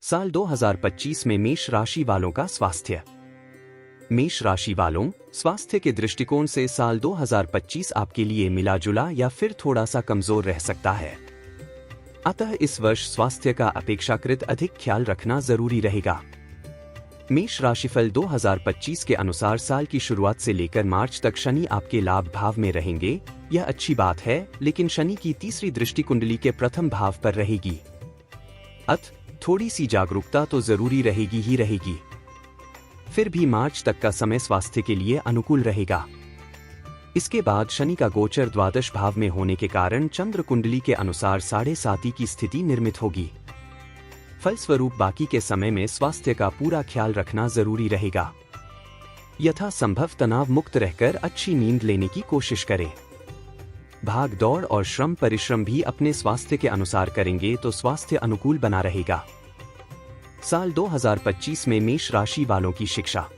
साल 2025 में मेष राशि वालों का स्वास्थ्य। मेष राशि वालों, स्वास्थ्य के दृष्टिकोण से साल 2025 आपके लिए मिला जुला या फिर थोड़ा सा कमजोर रह सकता है। अतः इस वर्ष स्वास्थ्य का अपेक्षाकृत अधिक ख्याल रखना जरूरी रहेगा। मेष राशिफल 2025 के अनुसार साल की शुरुआत से लेकर मार्च तक शनि आपके लाभ भाव में रहेंगे। यह अच्छी बात है, लेकिन शनि की तीसरी दृष्टि कुंडली के प्रथम भाव पर रहेगी। थोड़ी सी जागरूकता तो जरूरी रहेगी ही रहेगी। फिर भी मार्च तक का समय स्वास्थ्य के लिए अनुकूल रहेगा। इसके बाद शनि का गोचर द्वादश भाव में होने के कारण चंद्र कुंडली के अनुसार 7.5 की स्थिति निर्मित होगी। फलस्वरूप बाकी के समय में स्वास्थ्य का पूरा ख्याल रखना जरूरी रहेगा। यथासंभव तनाव मुक्त रहकर अच्छी नींद लेने की कोशिश करें। भाग दौड़ और श्रम परिश्रम भी अपने स्वास्थ्य के अनुसार करेंगे तो स्वास्थ्य अनुकूल बना रहेगा। साल 2025 में मेष राशि वालों की शिक्षा।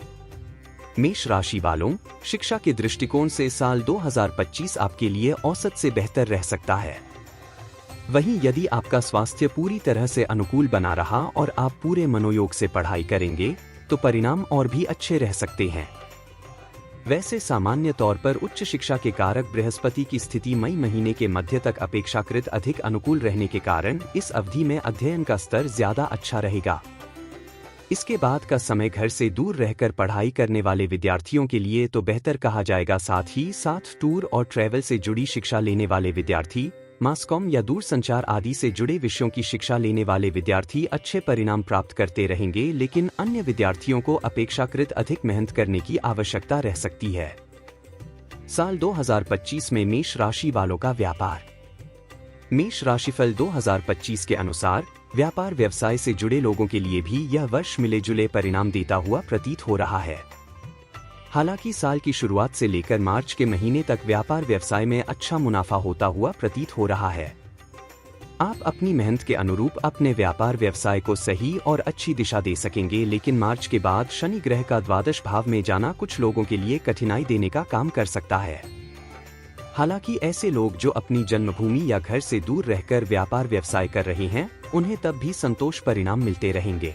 मेष राशि वालों, शिक्षा के दृष्टिकोण से साल 2025 आपके लिए औसत से बेहतर रह सकता है। वहीं यदि आपका स्वास्थ्य पूरी तरह से अनुकूल बना रहा और आप पूरे मनोयोग से पढ़ाई करेंगे तो परिणाम और भी अच्छे रह सकते हैं। वैसे सामान्य तौर पर उच्च शिक्षा के कारक बृहस्पति की स्थिति मई महीने के मध्य तक अपेक्षाकृत अधिक अनुकूल रहने के कारण इस अवधि में अध्ययन का स्तर ज्यादा अच्छा रहेगा। इसके बाद का समय घर से दूर रहकर पढ़ाई करने वाले विद्यार्थियों के लिए तो बेहतर कहा जाएगा। साथ ही साथ टूर और ट्रैवल से जुड़ी शिक्षा लेने वाले विद्यार्थी, मासकॉम या दूरसंचार आदि से जुड़े विषयों की शिक्षा लेने वाले विद्यार्थी अच्छे परिणाम प्राप्त करते रहेंगे, लेकिन अन्य विद्यार्थियों को अपेक्षाकृत अधिक मेहनत करने की आवश्यकता रह सकती है। साल 2025 में मेष राशि वालों का व्यापार। मेष राशिफल 2025 के अनुसार व्यापार व्यवसाय से जुड़े लोगों के लिए भी यह वर्ष मिले जुले परिणाम देता हुआ प्रतीत हो रहा है। हालांकि साल की शुरुआत से लेकर मार्च के महीने तक व्यापार व्यवसाय में अच्छा मुनाफा होता हुआ प्रतीत हो रहा है। आप अपनी मेहनत के अनुरूप अपने व्यापार व्यवसाय को सही और अच्छी दिशा दे सकेंगे, लेकिन मार्च के बाद शनि ग्रह का द्वादश भाव में जाना कुछ लोगों के लिए कठिनाई देने का काम कर सकता है। हालांकि ऐसे लोग जो अपनी जन्मभूमि या घर से दूर रहकर व्यापार व्यवसाय कर रहे हैं, उन्हें तब भी संतोष परिणाम मिलते रहेंगे।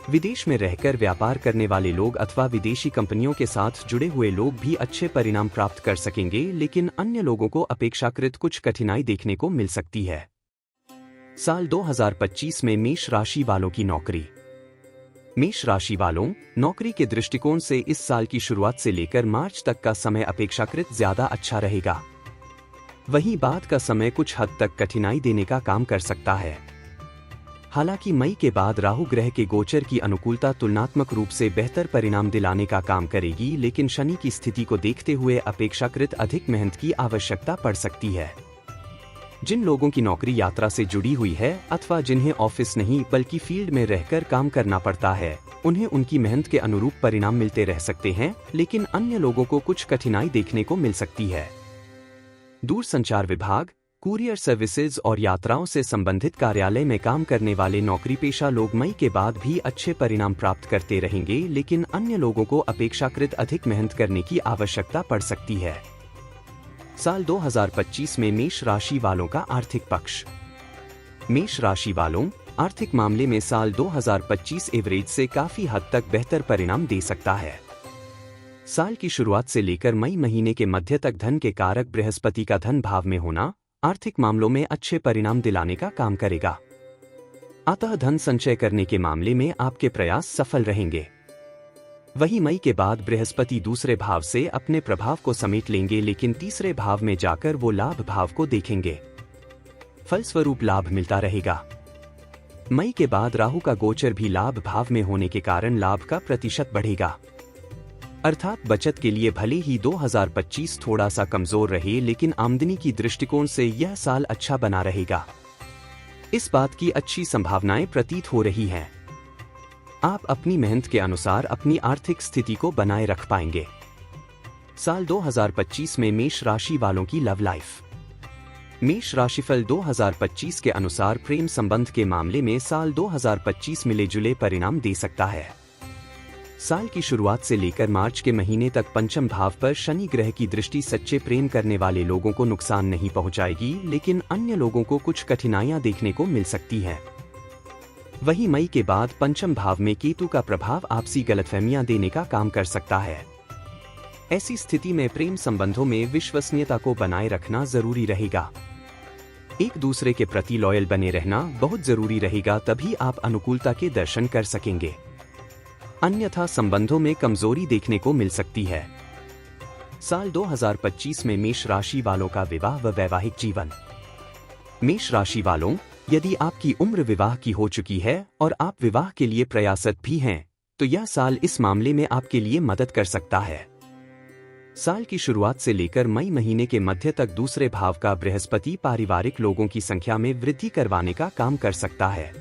विदेश में रहकर व्यापार करने वाले लोग अथवा विदेशी कंपनियों के साथ जुड़े हुए लोग भी अच्छे परिणाम प्राप्त कर सकेंगे, लेकिन अन्य लोगों को अपेक्षाकृत कुछ कठिनाई देखने को मिल सकती है। साल 2025 में मेष राशि वालों की नौकरी। मेष राशि वालों, नौकरी के दृष्टिकोण से इस साल की शुरुआत से लेकर मार्च तक का समय अपेक्षाकृत ज्यादा अच्छा रहेगा। वहीं बाद का समय कुछ हद तक कठिनाई देने का काम कर सकता है। हालांकि मई के बाद राहु ग्रह के गोचर की अनुकूलता तुलनात्मक रूप से बेहतर परिणाम दिलाने का काम करेगी, लेकिन शनि की स्थिति को देखते हुए अपेक्षाकृत अधिक मेहनत की आवश्यकता पड़ सकती है। जिन लोगों की नौकरी यात्रा से जुड़ी हुई है अथवा जिन्हें ऑफिस नहीं बल्कि फील्ड में रहकर काम करना पड़ता है, उन्हें उनकी मेहनत के अनुरूप परिणाम मिलते रह सकते हैं, लेकिन अन्य लोगों को कुछ कठिनाई देखने को मिल सकती है। दूरसंचार विभाग, कुरियर सर्विसेज और यात्राओं से संबंधित कार्यालय में काम करने वाले नौकरी पेशा लोग मई के बाद भी अच्छे परिणाम प्राप्त करते रहेंगे, लेकिन अन्य लोगों को अपेक्षाकृत अधिक मेहनत करने की आवश्यकता पड़ सकती है। साल 2025 में मेष राशि वालों का आर्थिक पक्ष। मेष राशि वालों, आर्थिक मामले में साल 2025 एवरेज से काफी हद तक बेहतर परिणाम दे सकता है। साल की शुरुआत से लेकर मई महीने के मध्य तक धन के कारक बृहस्पति का धन भाव में होना आर्थिक मामलों में अच्छे परिणाम दिलाने का काम करेगा। अतः धन संचय करने के मामले में आपके प्रयास सफल रहेंगे। वहीं मई के बाद बृहस्पति दूसरे भाव से अपने प्रभाव को समेट लेंगे, लेकिन तीसरे भाव में जाकर वो लाभ भाव को देखेंगे। फलस्वरूप लाभ मिलता रहेगा। मई के बाद राहु का गोचर भी लाभ भाव में होने के कारण लाभ का प्रतिशत बढ़ेगा। अर्थात बचत के लिए भले ही 2025 थोड़ा सा कमजोर रहे, लेकिन आमदनी की दृष्टिकोण से यह साल अच्छा बना रहेगा। इस बात की अच्छी संभावनाएं प्रतीत हो रही हैं। आप अपनी मेहनत के अनुसार अपनी आर्थिक स्थिति को बनाए रख पाएंगे। साल 2025 में मेष राशि वालों की लव लाइफ। मेष राशिफल 2025 के अनुसार प्रेम संबंध के मामले में साल 2025 मिले जुले परिणाम दे सकता है। साल की शुरुआत से लेकर मार्च के महीने तक पंचम भाव पर शनि ग्रह की दृष्टि सच्चे प्रेम करने वाले लोगों को नुकसान नहीं पहुंचाएगी, लेकिन अन्य लोगों को कुछ कठिनाइयां देखने को मिल सकती हैं। वहीं मई के बाद पंचम भाव में केतु का प्रभाव आपसी गलतफहमियां देने का काम कर सकता है। ऐसी स्थिति में प्रेम संबंधों में विश्वसनीयता को बनाए रखना जरूरी रहेगा। एक दूसरे के प्रति लॉयल बने रहना बहुत जरूरी रहेगा, तभी आप अनुकूलता के दर्शन कर सकेंगे। अन्यथा संबंधों में कमजोरी देखने को मिल सकती है। साल 2025 में मेष राशि वालों का विवाह व वैवाहिक जीवन। मेष राशि वालों, यदि आपकी उम्र विवाह की हो चुकी है और आप विवाह के लिए प्रयासरत भी हैं, तो यह साल इस मामले में आपके लिए मदद कर सकता है। साल की शुरुआत से लेकर मई महीने के मध्य तक दूसरे भाव का बृहस्पति पारिवारिक लोगों की संख्या में वृद्धि करवाने का काम कर सकता है।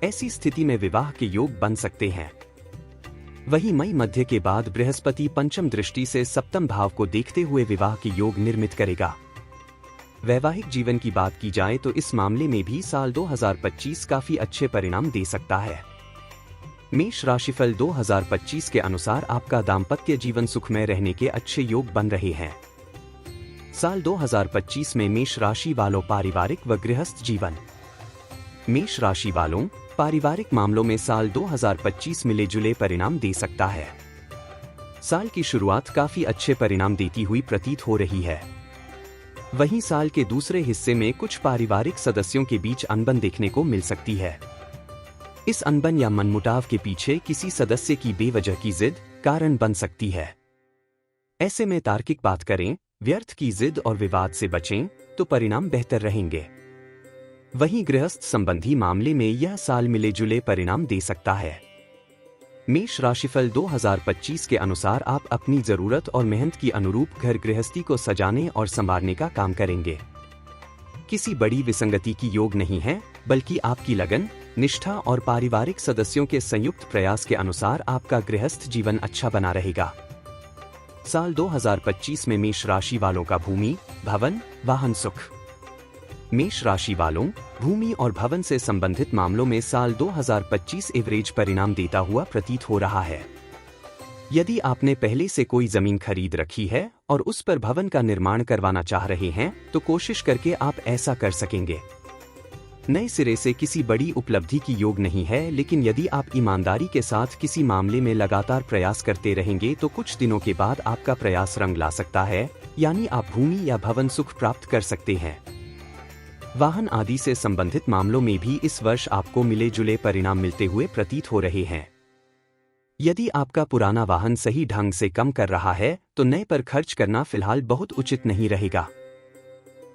ऐसी स्थिति में विवाह के योग बन सकते हैं। वहीं मई मध्य के बाद बृहस्पति पंचम दृष्टि से सप्तम भाव को देखते हुए विवाह के योग निर्मित करेगा। वैवाहिक जीवन की बात की जाए तो इस मामले में भी साल 2025 काफी अच्छे परिणाम दे सकता है। मेष राशिफल 2025 के अनुसार आपका दाम्पत्य जीवन सुखमय रहने के अच्छे योग बन रहे हैं। साल 2025 में मेष राशि वालों पारिवारिक व गृहस्थ जीवन। मेष राशि वालों, पारिवारिक मामलों में साल 2025 मिले जुले परिणाम दे सकता है। साल की शुरुआत काफी अच्छे परिणाम देती हुई प्रतीत हो रही है। वहीं साल के दूसरे हिस्से में कुछ पारिवारिक सदस्यों के बीच अनबन देखने को मिल सकती है। इस अनबन या मनमुटाव के पीछे किसी सदस्य की बेवजह की जिद कारण बन सकती है। ऐसे में तार्किक बात करें, व्यर्थ की जिद और विवाद से बचें तो परिणाम बेहतर रहेंगे। वहीं गृहस्थ संबंधी मामले में यह साल मिले जुले परिणाम दे सकता है। मेष राशिफल 2025 के अनुसार आप अपनी जरूरत और मेहनत की अनुरूप घर गृहस्थी को सजाने और संवारने का काम करेंगे। किसी बड़ी विसंगति की योग नहीं है, बल्कि आपकी लगन, निष्ठा और पारिवारिक सदस्यों के संयुक्त प्रयास के अनुसार आपका गृहस्थ जीवन अच्छा बना रहेगा। साल 2025 में मेष राशि वालों का भूमि, भवन, वाहन सुख। मेष राशि वालों, भूमि और भवन से संबंधित मामलों में साल 2025 एवरेज परिणाम देता हुआ प्रतीत हो रहा है। यदि आपने पहले से कोई जमीन खरीद रखी है और उस पर भवन का निर्माण करवाना चाह रहे हैं, तो कोशिश करके आप ऐसा कर सकेंगे। नए सिरे से किसी बड़ी उपलब्धि की योग नहीं है, लेकिन यदि आप ईमानदारी के साथ किसी मामले में लगातार प्रयास करते रहेंगे तो कुछ दिनों के बाद आपका प्रयास रंग ला सकता है, यानी आप भूमि या भवन सुख प्राप्त कर सकते हैं। वाहन आदि से संबंधित मामलों में भी इस वर्ष आपको मिले जुले परिणाम मिलते हुए प्रतीत हो रहे हैं। यदि आपका पुराना वाहन सही ढंग से काम कर रहा है तो नए पर खर्च करना फिलहाल बहुत उचित नहीं रहेगा।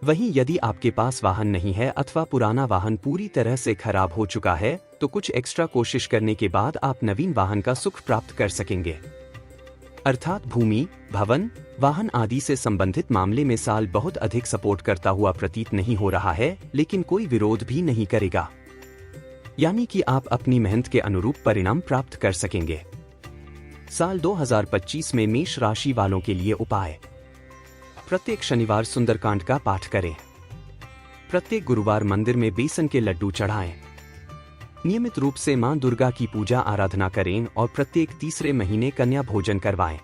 वहीं यदि आपके पास वाहन नहीं है अथवा पुराना वाहन पूरी तरह से खराब हो चुका है तो कुछ एक्स्ट्रा कोशिश करने के बाद आप नवीन वाहन का सुख प्राप्त कर सकेंगे। अर्थात भूमि, भवन, वाहन आदि से संबंधित मामले में साल बहुत अधिक सपोर्ट करता हुआ प्रतीत नहीं हो रहा है, लेकिन कोई विरोध भी नहीं करेगा, यानी कि आप अपनी मेहनत के अनुरूप परिणाम प्राप्त कर सकेंगे। साल 2025 में मेष राशि वालों के लिए उपाय। प्रत्येक शनिवार सुंदरकांड का पाठ करें। प्रत्येक गुरुवार मंदिर में बेसन के लड्डू चढ़ाएं। नियमित रूप से मां दुर्गा की पूजा आराधना करें और प्रत्येक तीसरे महीने कन्या भोजन करवाएं।